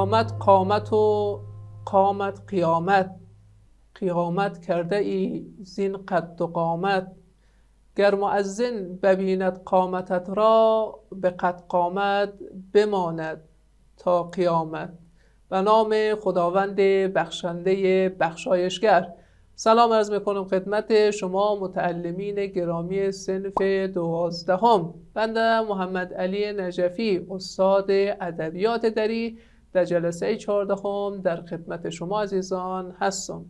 قیامت قامت و قامت قیامت، قیامت کرده ای زین قد و قامت. گر مؤذن ببیند قامتت را، به قد قامت بماند تا قیامت. به نام خداوند بخشنده بخشایشگر. سلام عرض میکنم خدمت شما متعلمین گرامی صنف 12. بنده محمد علی نجفی، استاد ادبیات دری، در جلسه 14 در خدمت شما عزیزان هستم.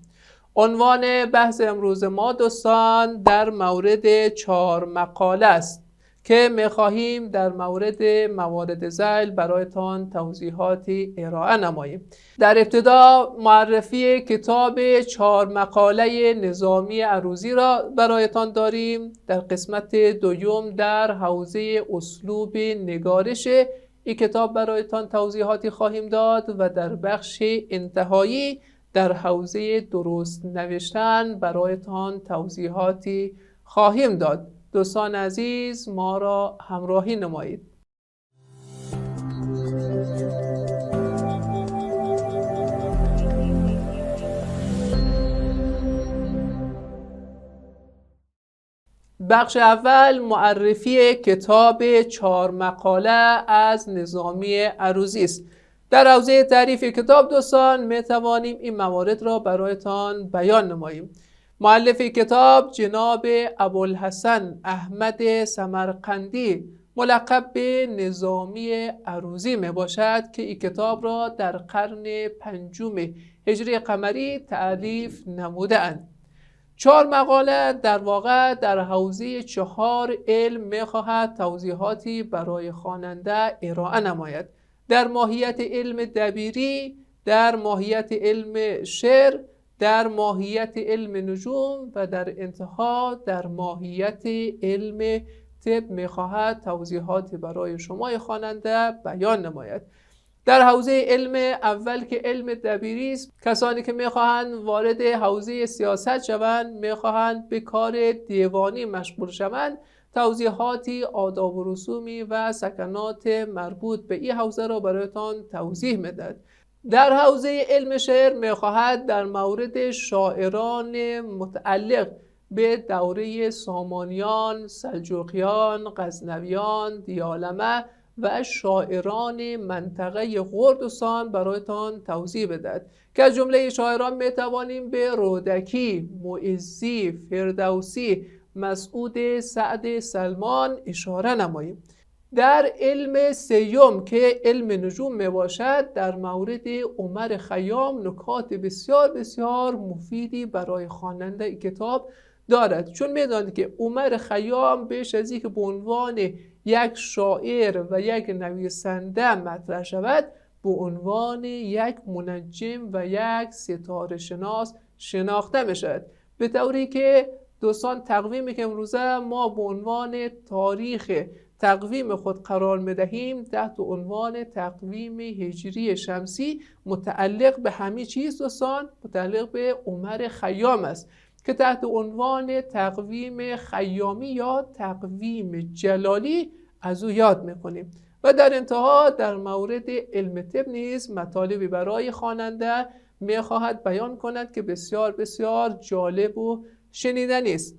عنوان بحث امروز ما دوستان در مورد 4 مقاله است که می‌خواهیم در مورد موارد ذیل برایتان توضیحاتی ارائه نماییم. در ابتدا معرفی کتاب 4 مقاله نظامی عروضی را برایتان داریم. در قسمت دوم در حوزه اسلوب نگارش این کتاب برایتان توضیحاتی خواهیم داد و در بخش انتهایی در حوزه درست نوشتن برایتان توضیحاتی خواهیم داد. دوستان عزیز ما را همراهی نمایید. بخش اول معرفی کتاب 4 مقاله از نظامی عروضی است. در حوزه تعریف کتاب دوستان می توانیم این موارد را برایتان بیان نماییم. مؤلف کتاب جناب ابوالحسن احمد سمرقندی ملقب به نظامی عروضی می باشد که این کتاب را در قرن 5 هجری قمری تألیف نموده اند. 4 مقاله در واقع در حوزه 4 علم می خواهد توضیحاتی برای خواننده ارائه نماید. در ماهیت علم دبیری، در ماهیت علم شعر، در ماهیت علم نجوم و در انتها در ماهیت علم طب می‌خواهد توضیحاتی برای شما خواننده بیان نماید. در حوزه علم اول که علم دبیری است، کسانی که می‌خواهند وارد حوزه سیاست شوند، می‌خواهند به کار دیوانی مشغول شوند، توضیحاتی آداب و رسومی و سکنات مربوط به این حوزه را برایتان توضیح می‌دهد. در حوزه علم شعر می‌خواهد در مورد شاعران متعلق به دوره سامانیان، سلجوقیان، غزنویان، دیالمه و شاعران منطقه غردستان برایتان توضیح بدهد که از جمله شاعران می‌توانیم به رودکی، معزی، فردوسی، مسعود سعد سلمان اشاره نماییم. در علم سیوم که علم نجوم می باشد در مورد عمر خیام نکات بسیار بسیار مفیدی برای خواننده کتاب دارد، چون می‌دانید که عمر خیام بیش از اینکه به عنوان یک شاعر و یک نویسنده مطرح شود، به عنوان یک منجم و یک ستاره شناس شناخته می‌شود، به طوری که دوستان تقویمی که امروزه ما به عنوان تاریخ تقویم خود قرار می‌دهیم تحت عنوان تقویم هجری شمسی متعلق به همین چیز دوستان، متعلق به عمر خیام است که تحت عنوان تقویم خیامی یا تقویم جلالی از او یاد می‌کنیم. و در انتها در مورد علم طب نیز مطالبی برای خواننده می‌خواهد بیان کند که بسیار بسیار جالب و شنیدنی است.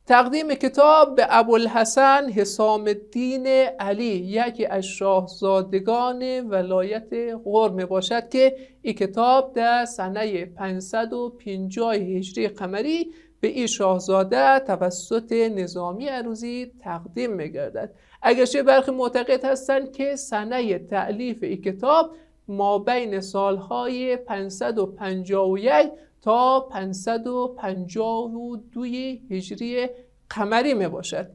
تقدیم کتاب به ابوالحسن حسام الدین علی، یکی از شاهزادگان ولایت غور می باشد که این کتاب در سنه 550 هجری قمری به این شاهزاده توسط نظامی عروضی تقدیم می گردد. اگرچه برخی معتقد هستند که سنه تألیف این کتاب ما بین سالهای 551 تا 552 هجری قمری می باشد.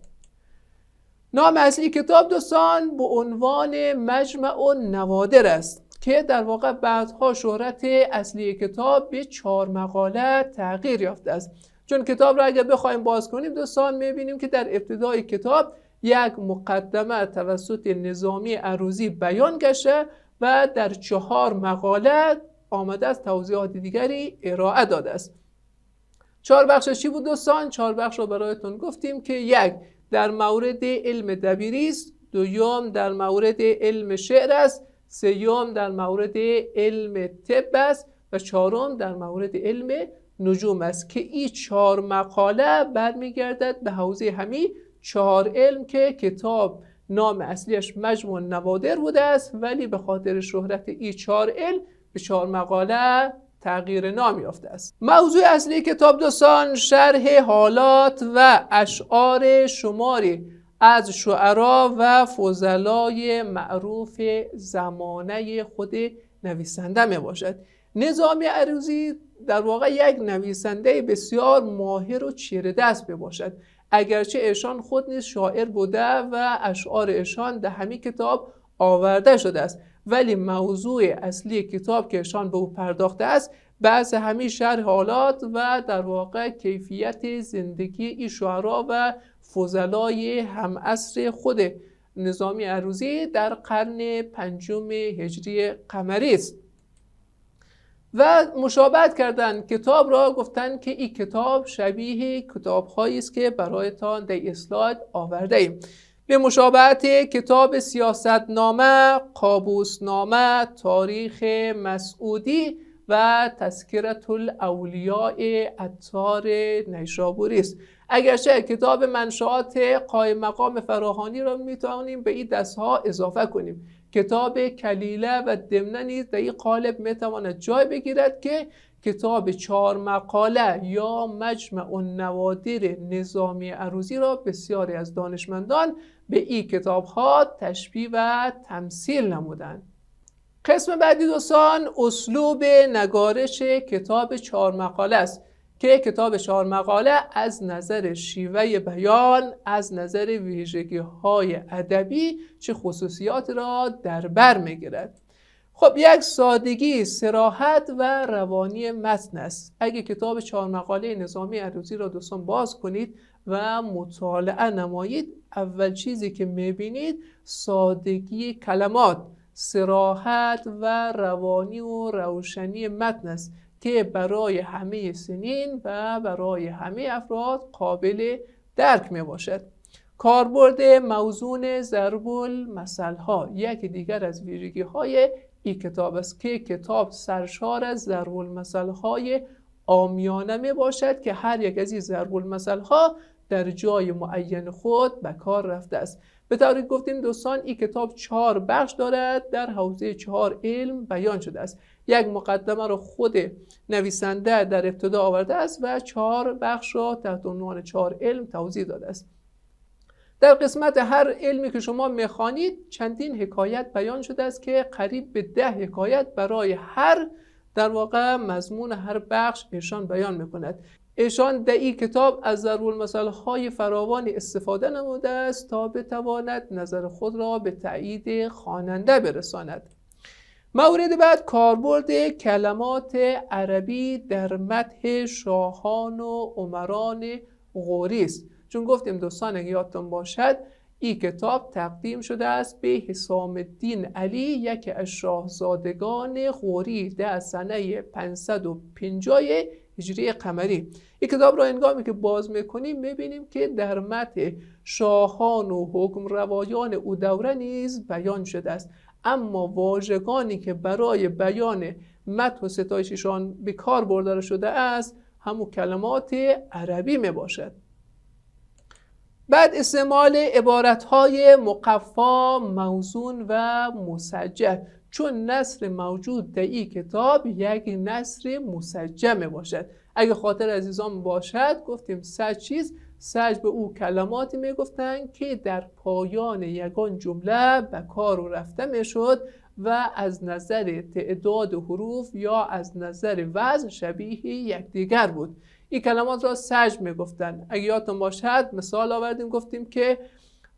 نام اصلی کتاب دوستان به عنوان مجمع النوادر است که در واقع بعدها شهرت اصلی کتاب به 4 مقاله تغییر یافته است. چون کتاب را اگر بخوایم باز کنیم دوستان می‌بینیم که در ابتدای کتاب یک مقدمه توسط نظامی عروضی بیان گشته و در 4 مقاله آمده است توضیحات دیگری ارائه داده است. 4 بخشش چی بود دوستان؟ 4 بخش رو برایتون گفتیم که یک در مورد علم دبیری است، دوم در مورد علم شعر است، سوم در مورد علم طب است و چهارم در مورد علم نجوم است که این 4 مقاله برمیگردد به حوزه همین 4 علم که کتاب نام اصلیش مجموع النوادر بوده است، ولی به خاطر شهرت این 4 علم به 4 مقاله تغییر نام یافته است. موضوع اصلی کتاب دوستان شرح حالات و اشعار شماری از شعرا و فضلای معروف زمانه خود نویسنده می باشد. نظامی عروضی در واقع یک نویسنده بسیار ماهر و چیره دست می باشد، اگرچه ایشان خود نیز شاعر بوده و اشعار ایشان در همین کتاب آورده شده است، ولی موضوع اصلی کتاب که ایشان به او پرداخته است بحث همین شرح حالات و در واقع کیفیت زندگی این شعرا و فضلای همعصر خود نظامی عروضی در قرن 5 هجری قمری است. و مشابهت کردن کتاب را، گفتن که این کتاب شبیه کتاب‌هایی است که برایتان در اسلاید آورده ایم. به مشابهت کتاب سیاستنامه، قابوسنامه، تاریخ مسعودی و تذکرة الاولیاء عطار نیشابوری است. اگرچه کتاب منشآت قائم مقام فراهانی را میتوانیم به این دستها اضافه کنیم. کتاب کلیله و دمنه نیز در این قالب میتواند جای بگیرد که کتاب 4 مقاله یا مجمع النوادر نظامی عروضی را بسیاری از دانشمندان به این کتابها تشبیه و تمثیل نمودند. قسم بعدی دوستان اسلوب نگارش کتاب 4 مقاله است که کتاب 4 مقاله از نظر شیوه بیان، از نظر ویژگی‌های ادبی چه خصوصیات را در بر می‌گیرد. خب یک سادگی، صراحت و روانی متن است. اگه کتاب 4 مقاله نظامی عروضی را دوستان باز کنید و مطالعه نمایید، اول چیزی که می‌بینید سادگی کلمات، صراحت و روانی و روشنی متن است که برای همه سنین و برای همه افراد قابل درک می باشد. کاربرد موزون ضرب المثل ها یک دیگر از ویژگی های این کتاب است که کتاب سرشار از ضرب المثل های عامیانه می باشد که هر یک از این ضرب المثل ها در جای معین خود به کار رفته است. به طوری گفتیم دوستان این کتاب 4 بخش دارد، در حوزه 4 علم بیان شده است. یک مقدمه را خود نویسنده در ابتدا آورده است و 4 بخش را تحت عنوان 4 علم توضیح داده است. در قسمت هر علمی که شما میخوانید چندین حکایت بیان شده است که قریب به 10 حکایت برای هر در واقع مضمون هر بخش ایشان بیان میکند. ایشان در این کتاب از ضرب المثل های فراوانی استفاده نموده است تا بتواند نظر خود را به تایید خواننده برساند. مورد بعد کاربرد کلمات عربی در مدح شاهان و امران غوری است. چون گفتیم دوستان اگه یادتون باشد این کتاب تقدیم شده است به حسام الدین علی، یکی از شاهزادگان غوری در سنه 550 هجری قمری. این کتاب را هنگامی که باز میکنیم میبینیم که در متن شاهان و حکم روایان او دوره نیز بیان شده است، اما واژگانی که برای بیان مدح و ستایششان به کار برده شده است همون کلمات عربی می باشد. بعد استعمال عبارتهای مقفا، موزون و مسجع، چون نثر موجود در این کتاب یک نثر مسجع می باشد. اگه خاطر عزیزان باشد گفتیم 3 چیز سج به او کلماتی می گفتند که در پایان یگان جمله به کار رفته می شد و از نظر تعداد حروف یا از نظر وزن شبیه یکدیگر بود. این کلمات را سج می گفتند. اگه یادتون باشد مثال آوردیم گفتیم که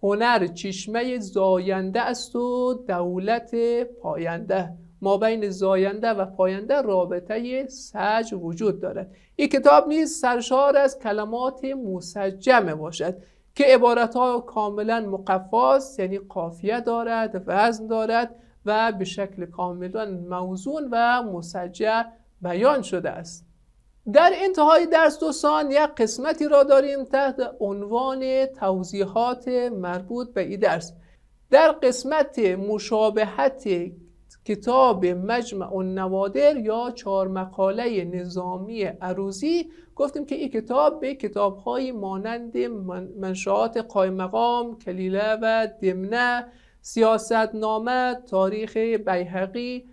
هنر چشمه زاینده است و دولت پاینده. ما بین زاینده و پاینده رابطه سج وجود دارد. این کتاب نیز سرشار از کلمات مسجع باشد که عبارتها کاملا مقفاست، یعنی قافیه دارد، وزن دارد و به شکل کاملا موزون و مسجع بیان شده است. در انتهای درس دوستان یک قسمتی را داریم تحت عنوان توضیحات مربوط به این درس. در قسمت مشابهت کتاب مجمع النوادر یا 4 مقاله نظامی عروضی. گفتیم که این کتاب به کتاب‌های مانند منشآت قائم مقام، کلیله و دمنه، سیاستنامه، تاریخ بیهقی،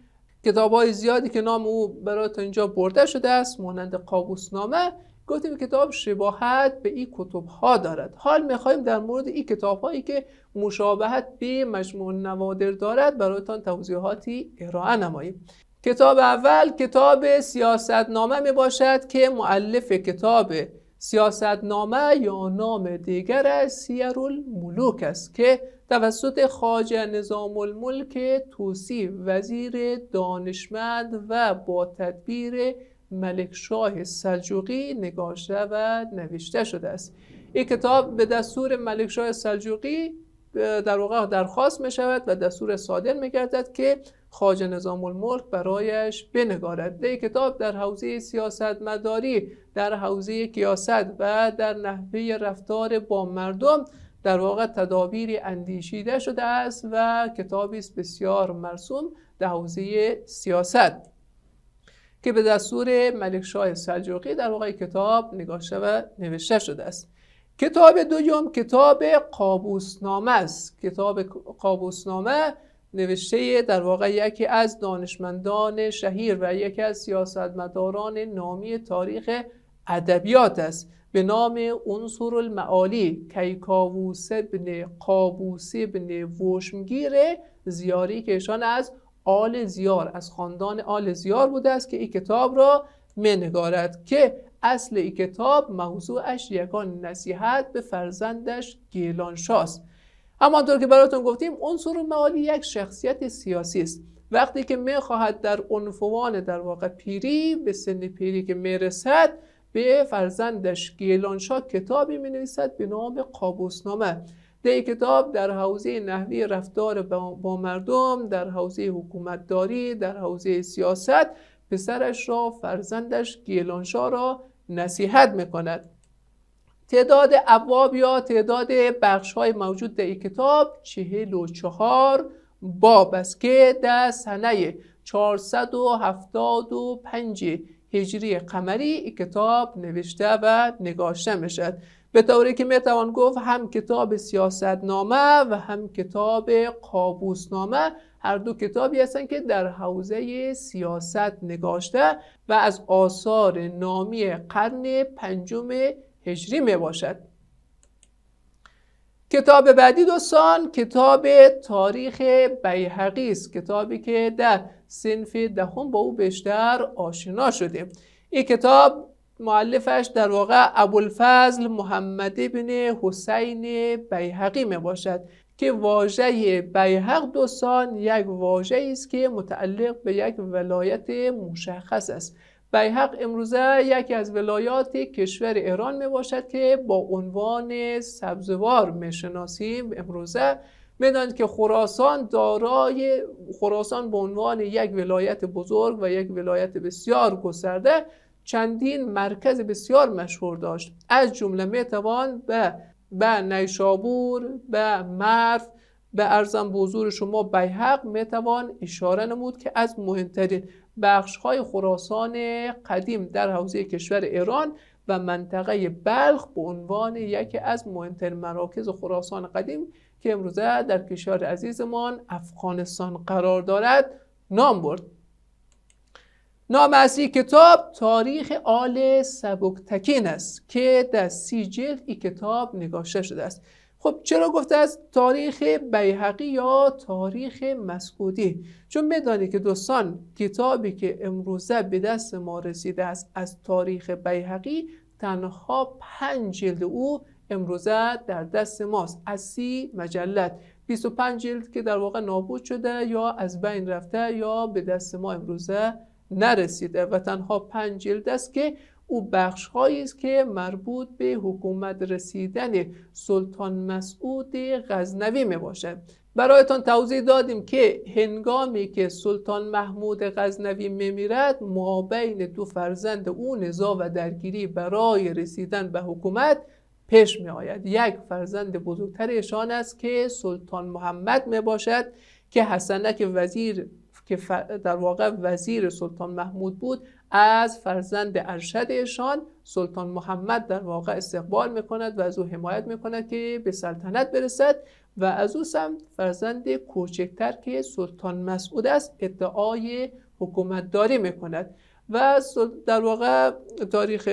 کتاب‌های زیادی که نام او براتون اینجا برده شده است مانند قابوسنامه، گفتیم کتاب شباهت به این کتب‌ها دارد. حال می‌خوایم در مورد این کتاب‌هایی که مشابهت به مجموع النوادر دارد براتون توضیحاتی ارائه نماییم. کتاب اول کتاب سیاستنامه می باشد که مؤلف کتاب سیاستنامه یا نام دیگرش سیرالملوک است که توسط خواجه نظام الملک طوسی وزیر دانشمند و با تدبیر ملکشاه سلجوقی نگاشته و نوشته شده است. این کتاب به دستور ملکشاه سلجوقی در واقع درخواست می شود و دستور صادر می گردد که خواجه نظام الملک برایش بنگارد. این کتاب در حوزه سیاست مداری، در حوزه کیاست و در نحوه رفتار با مردم در واقع تدابیری اندیشیده شده است و کتابی است بسیار مرسوم در حوزه سیاست که به دستور ملکشاه سلجوقی در واقع کتاب نگاشته و نوشته شده است. کتاب دوم کتاب قابوسنامه است. کتاب قابوسنامه نوشته در واقع یکی از دانشمندان شهیر و یکی از سیاستمداران نامی تاریخ ادبیات است به نام عنصر المعالی کیکاووس بن قابوس بن وشمگیر زیاری که ایشان از آل زیار، از خاندان آل زیار بوده است که این کتاب را منگارد که اصل این کتاب موضوعش یگان نصیحت به فرزندش گیلانشاه است. همانطور که براتون گفتیم عنصر المعالی یک شخصیت سیاسی است. وقتی که میخواهد در عنفوان در واقع پیری، به سن پیری که میرسد، به فرزندش گیلانشاه کتابی مینویسد به نام قابوسنامه. در این کتاب در حوزه نحوی رفتار با مردم، در حوزه حکومتداری، در حوزه سیاست پسرش را، فرزندش گیلانشاه را نصیحت میکند. تعداد ابواب یا تعداد بخش‌های موجود در این کتاب 44 باب است که در سنه 475 هجری قمری این کتاب نوشته و نگاشته میشد. به طوری که میتوان گفت هم کتاب سیاستنامه و هم کتاب قابوسنامه هر دو کتابی هستند که در حوزه سیاست نگاشته و از آثار نامی قرن 5 هجری می باشد. کتاب بعدی دوستان کتاب تاریخ بیهقی است، کتابی که در صنف دهم با او بیشتر آشنا شدیم. این کتاب مؤلفش در واقع ابوالفضل محمد بن حسین بیهقی می باشد که واژه بیهق دوستان یک واژه است که متعلق به یک ولایت مشخص است. بیهق امروزه یکی از ولایات کشور ایران می باشد که با عنوان سبزوار می شناسیم. امروزه میدانید که خراسان به عنوان یک ولایت بزرگ و یک ولایت بسیار گسترده چندین مرکز بسیار مشهور داشت. از جمله میتوان به نیشابور، به مرو، به ارزم به حضور شما بیهق میتوان اشاره نمود که از مهمترین بخش‌های خراسان قدیم در حوزه کشور ایران و منطقه بلخ به عنوان یکی از مهمترین مراکز خراسان قدیم که امروزه در کشور عزیزمان افغانستان قرار دارد نام برد. نام اصلی کتاب تاریخ آل سبکتکین است که در 30 جلد این کتاب نگاشته شده است. خب چرا گفته از تاریخ بیهقی یا تاریخ مسعودی؟ چون میدانید که دوستان کتابی که امروزه به دست ما رسیده است از تاریخ بیهقی تنها 5 جلد او امروزه در دست ماست از 30 مجلد. 25 جلد که در واقع نابود شده یا از بین رفته یا به دست ما امروزه نرسیده و تنها 5 جلد است که او بخش‌هایی است که مربوط به حکومت رسیدن سلطان مسعود غزنوی می باشد. برایتان توضیح دادیم که هنگامی که سلطان محمود غزنوی میمیرد مابین دو فرزند او نزاع و درگیری برای رسیدن به حکومت پیش می آید. یک فرزند بزرگتر ایشان است که سلطان محمد می باشد که حسنک وزیر که در واقع وزیر سلطان محمود بود از فرزند ارشد ایشان سلطان محمد در واقع استقبال میکند و از او حمایت میکند که به سلطنت برسد و از او سمت فرزند کوچکتر که سلطان مسعود است ادعای حکومت داری میکند و در واقع تاریخ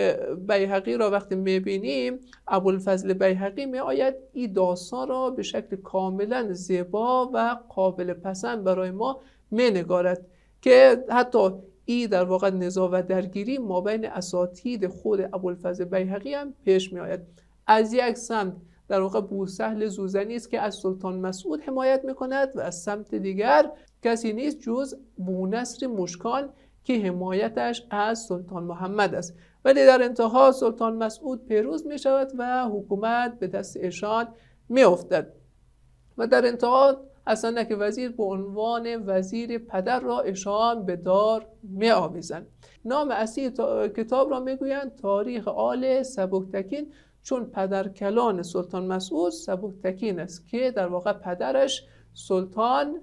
بیهقی را وقتی میبینیم ابوالفضل بیهقی میآید این داستان را به شکل کاملا زیبا و قابل پسند برای ما مینگارد که حتی این در واقع نزاع و درگیری ما بین اساتید خود ابوالفضل بیهقی هم پیش میآید. از یک سمت در واقع بوسهل زوزنی است که از سلطان مسعود حمایت میکند و از سمت دیگر کسی نیست جز بونصر مشکان که حمایتش از سلطان محمد است، ولی در انتها سلطان مسعود پیروز می شود و حکومت به دست ایشان می افتد و در انتها حسنک وزیر به عنوان وزیر پدر را ایشان به دار می آویزند. نام اصلی کتاب را می گویند تاریخ آل سبکتکین، چون پدرکلان سلطان مسعود سبکتکین است که در واقع پدرش سلطان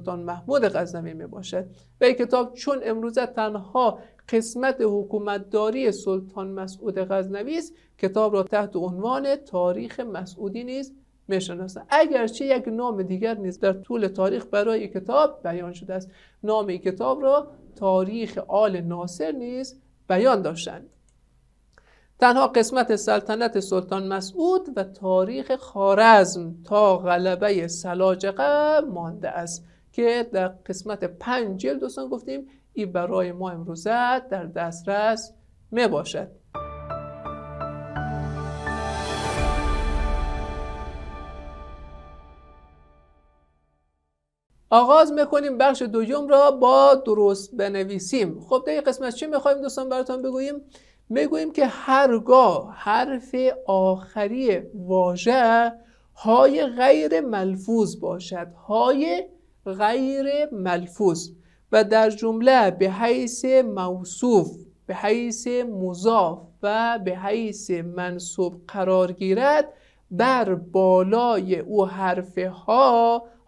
محمود غزنوی می باشد و این کتاب چون امروزه تنها قسمت حکومتداری سلطان مسعود غزنوی است کتاب را تحت عنوان تاریخ مسعودی نیز می شناسند، اگرچه یک نام دیگر نیز در طول تاریخ برای کتاب بیان شده است. نام این کتاب را تاریخ آل ناصر نیز بیان داشتند. تنها قسمت سلطنت سلطان مسعود و تاریخ خوارزم تا غلبه سلاجقه مانده است که در قسمت 5 جلد دوستان گفتیم این برای ما امروزه در دسترس می باشد. آغاز میکنیم بخش دوم را با درست بنویسیم. خب در این قسمت چی میخوایم دوستان براتون بگوییم؟ میگوییم که هرگاه حرف آخری واژه های غیر ملفوظ باشد، های غیر ملفوظ و در جمله به حیث موصوف، به حیث مضاف و به حیث منصوب قرار گیرد، بر بالای او حرف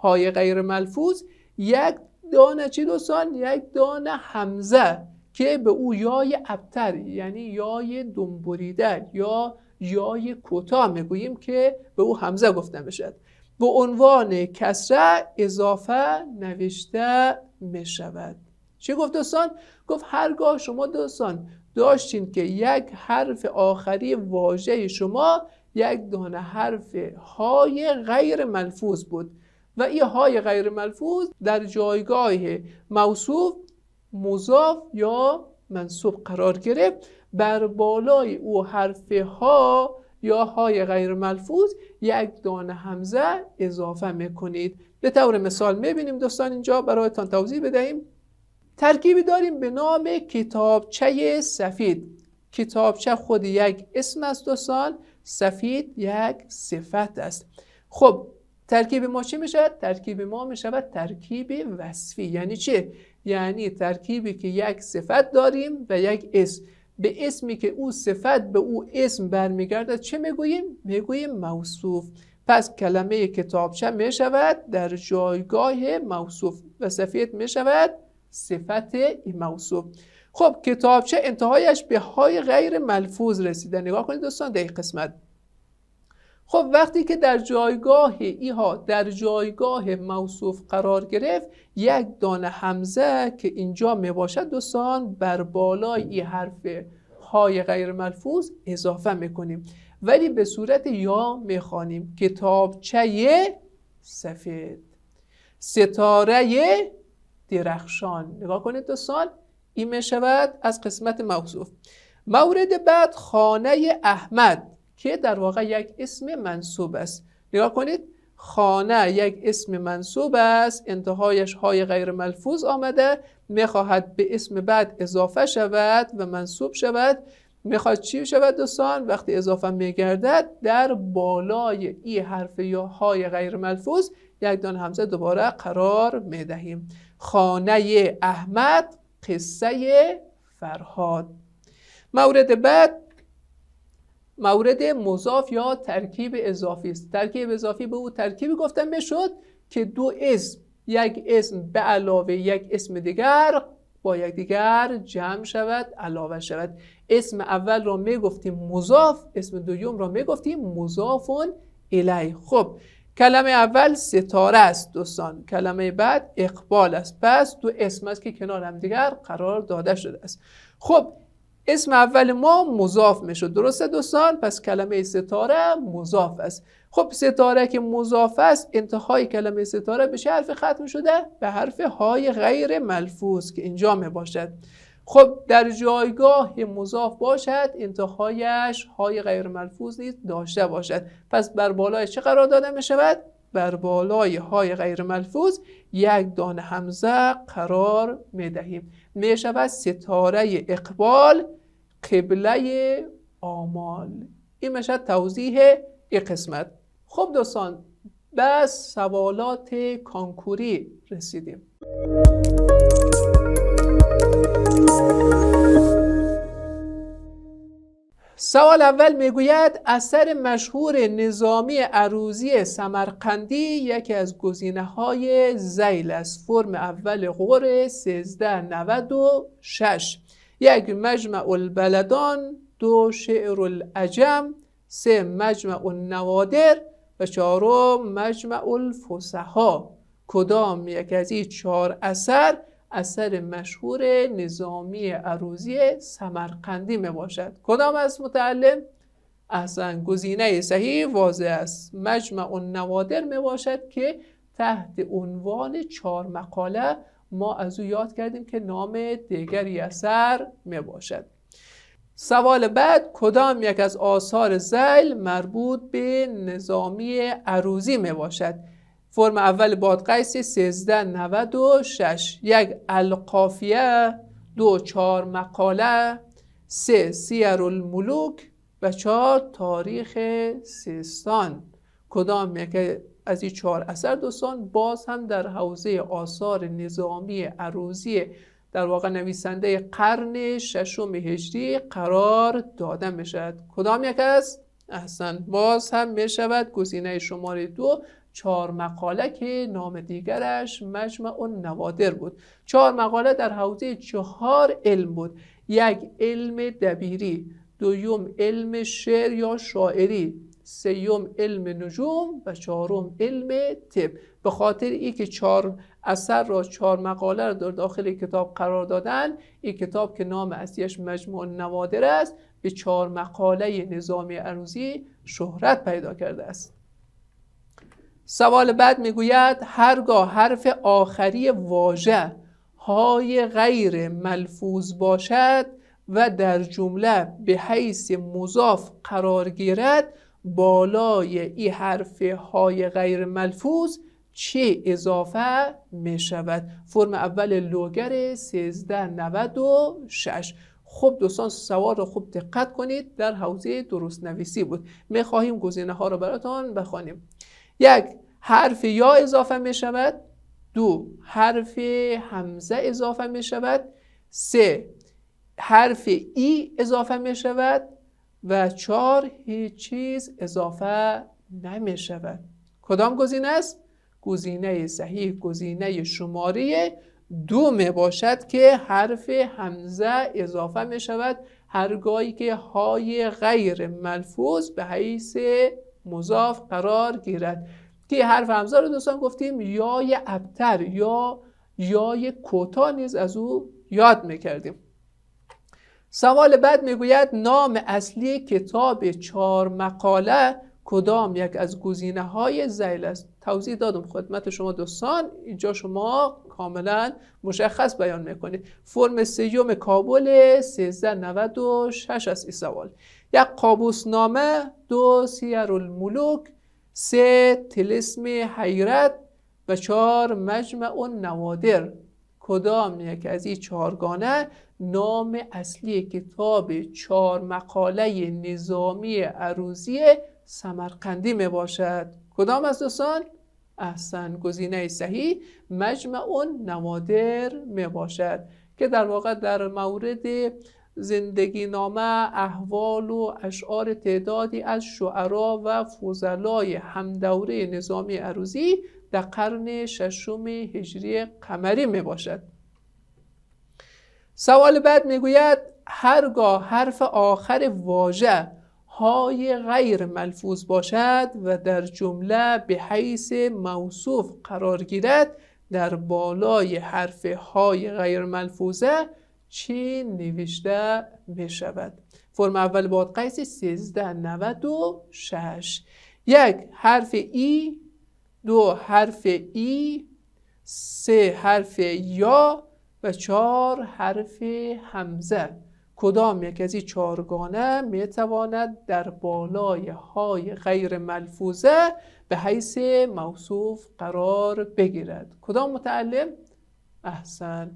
های غیر ملفوظ یک دانه چی دوستان؟ یک دانه همزه که به او یای ابتر یعنی یای دنبریده یا یای کوتاه میگوییم که به او همزه گفته میشد به عنوان کسره اضافه نوشته میشود. چی گفت دوستان؟ گفت هرگاه شما دوستان داشتین که یک حرف آخری واژه شما یک دانه حرف های غیر ملفوظ بود و این های غیر ملفوظ در جایگاه موصوف، مضاف یا منصوب قرار گرفت، بر بالای او حرف ها یا های غیر ملفوظ یک دانه همزه اضافه میکنید. به طور مثال میبینیم دوستان اینجا برایتان توضیح بدهیم. ترکیبی داریم به نام کتابچه سفید. کتابچه خود یک اسم است دوستان، سفید یک صفت است. خب ترکیب ما چی میشه؟ ترکیب ما میشه ترکیب وصفی. یعنی چه؟ یعنی ترکیبی که یک صفت داریم و یک اسم. به اسمی که او صفت به او اسم برمیگردد چه میگوییم؟ میگوییم موصوف. پس کلمه کتابچه میشود در جایگاه موصوف و سفید میشود صفت موصوف. خب کتابچه انتهایش به های غیر ملفوظ رسیده. نگاه کنید دوستان در این قسمت. خب وقتی که در جایگاه ایها در جایگاه موصوف قرار گرفت، یک دانه همزه که اینجا می باشد دوستان بر بالای این حرف های غیر ملفوظ اضافه میکنیم، ولی به صورت یا میخوانیم. کتابچه سفید، ستاره درخشان. نگاه کنید دوستان این می شود از قسمت موصوف. مورد بعد خانه احمد که در واقع یک اسم منصوب است. نگاه کنید خانه یک اسم منصوب است، انتهایش های غیر ملفوظ آمده، میخواهد به اسم بعد اضافه شود و منصوب شود. میخواد چی شود دوستان؟ وقتی اضافه میگردد در بالای این حرف یا های غیر ملفوظ یک دانه همزه دوباره قرار میدهیم. خانه احمد، قصه فرهاد. مورد بعد مورد مضاف یا ترکیب اضافی است. ترکیب اضافی به او ترکیبی گفته میشد که دو اسم یک اسم به علاوه یک اسم دیگر با یکدیگر جمع شود، علاوه شود. اسم اول را میگفتیم مضاف، اسم دوم را میگفتیم مضاف الیه. خب کلمه اول ستاره است دوستان، کلمه بعد اقبال است. پس دو اسم است که کنار هم دیگر قرار داده شده است. خب اسم اول ما مضاف میشد، درسته دوستان؟ پس کلمه ستاره مضاف است. خب ستاره که مضاف است، انتهای کلمه ستاره به چه حرف ختم شده؟ به حرف های غیر ملفوظ که اینجا می باشد. خب در جایگاه مضاف باشد، انتهایش های غیر ملفوظ نیز داشته باشد. پس بر بالای چه قرار داده می شود؟ بر بالای های غیر ملفوظ یک دانه همزه قرار می دهیم. می شود ستاره اقبال قبله آمال. این می شود توضیح این قسمت. خب دوستان، بس سوالات کانکوری رسیدیم. سوال اول میگوید اثر مشهور نظامی عروضی سمرقندی یکی از گزینه‌های ذیل است. فرم اول قور 1396. 1 مجمع البلدان، 2 شعر العجم، 3 مجمع النوادر و 4 مجمع الفصحا. کدام یک از این 4 اثر مشهور نظامی عروضی سمرقندی می باشد؟ کدام است متعلم؟ احسن، گزینه صحیح واضح است، مجمع النوادر می باشد که تحت عنوان 4 مقاله ما از او یاد کردیم که نام دیگری اثر می باشد. سوال بعد، کدام یک از آثار ذیل مربوط به نظامی عروضی می باشد؟ فرم اول بادغیس 1396. 1 القافیه، 2 4 مقاله، 3 سیر الملوک و 4 تاریخ سیستان. کدام یک از این 4 اثر دوستان باز هم در حوزه آثار نظامی عروضی در واقع نویسنده قرن 6 هجری قرار داده می شود؟ کدام یک است؟ احسن، باز هم می شود گزینه شماره 2 4 مقاله که نام دیگرش مجمع النوادر بود. 4 مقاله در حوزه 4 علم بود. 1 علم دبیری، 2 علم شعر یا شاعری، 3 علم نجوم و 4 علم طب. به خاطر این که 4 اثر را 4 مقاله را در داخل کتاب قرار دادن، این کتاب که نام اصلیش مجموع النوادر است به 4 مقاله نظامی عروضی شهرت پیدا کرده است. سوال بعد میگوید هرگاه حرف آخری واژه های غیر ملفوظ باشد و در جمله به حیث مضاف قرار گیرد، بالای این حرف های غیر ملفوظ چه اضافه می شود؟ فرم اول لوگر 1396. خب دوستان، سوال رو خوب دقت کنید، در حوزه درست نویسی بود. می خواهیم گزینه ها رو براتون بخوانیم. 1 حرف یا اضافه می شود، 2 حرف همزه اضافه می شود، 3 حرف ای اضافه می شود و 4 هیچ چیز اضافه نمی شود. کدام گزینه است؟ گزینه صحیح گزینه شماره 2 می باشد که حرف همزه اضافه می شود هرگاهی که های غیر ملفوظ به حیث مضاف قرار گیرد. که حرف همزه رو دوستان گفتیم یای ابتر یا یای کوتاه نیز از او یاد میکردیم. سوال بعد میگوید نام اصلی کتاب 4 مقاله کدام یک از گزینه های ذیل است؟ توضیح دادم خدمت شما دوستان، اینجا شما کاملا مشخص بیان میکنید. فرم 3 کابل 1396 است این سوال. 1 قابوس نامه، 2 سیر الملوک، 3 طلسم حیرت و 4 مجمع النوادر. کدام یک از این 4 گانه نام اصلی کتاب 4 مقاله نظامی عروضی سمرقندی می باشد؟ کدام از دوستان؟ احسن، گزینه صحیح مجمع النوادر می باشد که در واقع در مورد زندگی نامه، احوال و اشعار تعدادی از شعرا و فضلای همدوره نظامی عروضی در قرن 6 هجری قمری می باشد. سوال بعد میگوید هرگاه حرف آخر واژه های غیر ملفوظ باشد و در جمله به حیث موصوف قرار گیرد، در بالای حرف های غیر ملفوظه چی نوشته می شود؟ فرم اول بادقیس 1396. 1 حرف ای، 2 حرف ای، 3 حرف یا و 4 حرف همزه. کدام یک از این چهارگانه می تواند در بالای های غیر ملفوظه به حیث موصوف قرار بگیرد؟ کدام متعلم؟ احسن،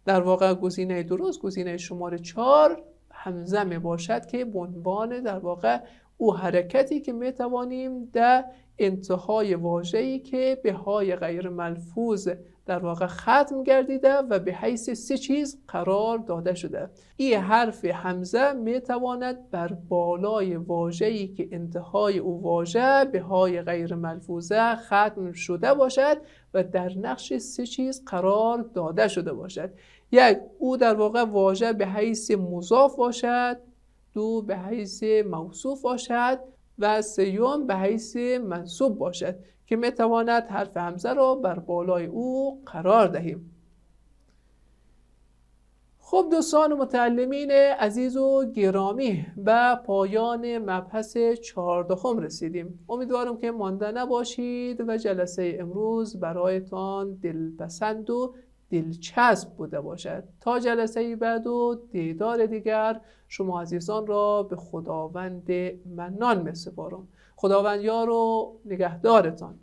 در واقع گزینه درست گزینه شماره 4 همزه می باشد که به عنوان در واقع او حرکتی که می توانیم در انتهای واژه‌ای که به های غیر ملفوظ در واقع ختم گردیده و به حیث 3 چیز قرار داده شده. این حرف همزه می تواند بر بالای واژه‌ای که انتهای او واژه به های غیر ملفوظه ختم شده باشد و در نقش 3 چیز قرار داده شده باشد. 1 او در واقع واژه به حیث مضاف باشد، 2 به حیث موصوف باشد و 3 به حیث منصوب باشد که می تواند حرف همزه را بر بالای او قرار دهیم. خب دوستان و متعلمین عزیز و گرامی، به پایان مبحث 14 رسیدیم. امیدوارم که مانده نباشید و جلسه امروز برایتان دلپسند و دلچسب بوده باشد. تا جلسه بعد و دیدار دیگر شما عزیزان را به خداوند منان می سپارم. خداوند یار و نگهدارتان.